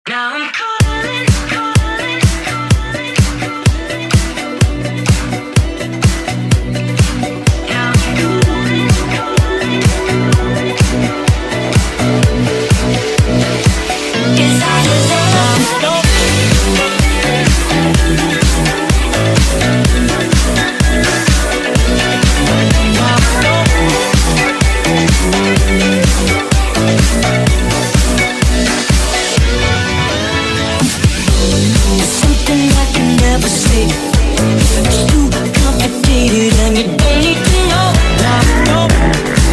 Now I'm calling, calling, calling. Now I'm calling, calling, calling. 'Cause I love something I can never say. It's too complicated and you don't need to know. Now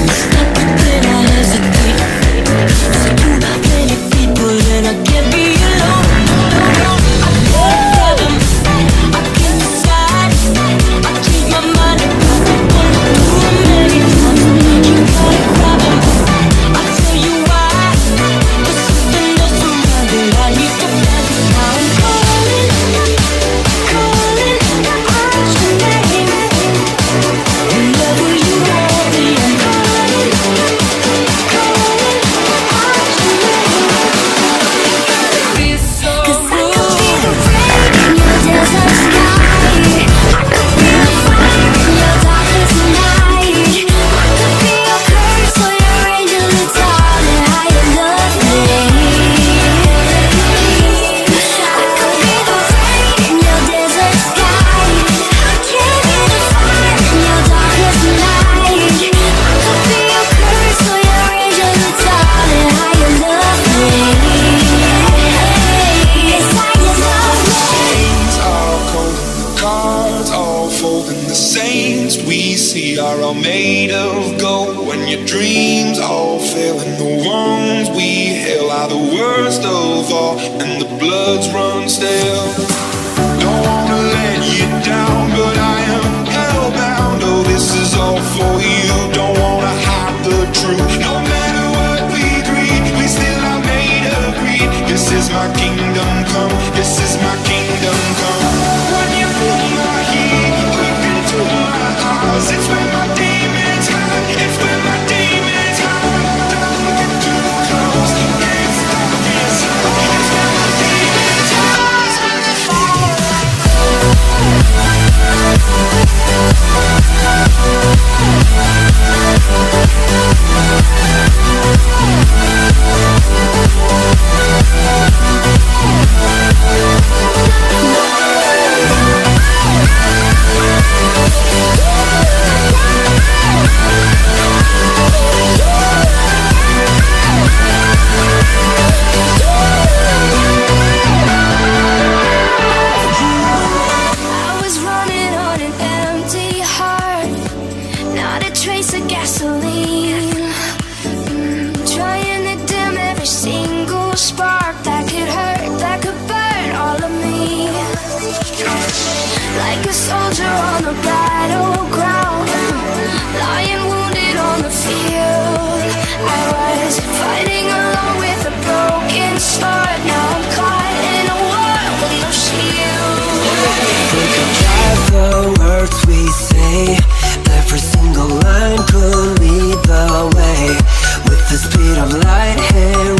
it's not that I hesitate. There's too many people and I can't be alone. I can't fathom, I can't decide. I change my mind one too many times. You got a problem, I'll tell you why. There's something else around that I need to find. Now I'm calling, calling out your name. Whenever you want me, I'm calling, calling out your name. Feels so good. 'Cause I could be the rain in your desert sky. I could be the fire in your darkest night. I could be your curse or your angel. It's all in how you love me. I could be the rain in your desert sky. I can be the fire in your darkest night. I could be your curse or your angel. It's all in how you love me. It's how you love me. Chains are cold and the cards all fold, and the saints we see are all made of gold. When your dreams all fail and the ones we hail are the worst of all, and the bloods run stale. Don't wanna let you down, but I am hellbound. Oh, this is all for you. Don't wanna hide the truth. No matter what we dream, we still are made of greed. This is my kingdom come. This is my kingdom come. When you feel my heat, look into my eyes. It's where my demons hide. It's where my demons hide. Don't get too close. It's darkness. It's where my demons I was running on an empty heart, not a trace of gasoline. Trying to dim every single spark that could hurt, that could burn all of me. Like a soldier on the battleground, lying wounded on the field. I was fighting along with a broken sword. Now I'm caught in a war with no shield. We could drive the words we say. Every single line could lead the way. With the speed of light, here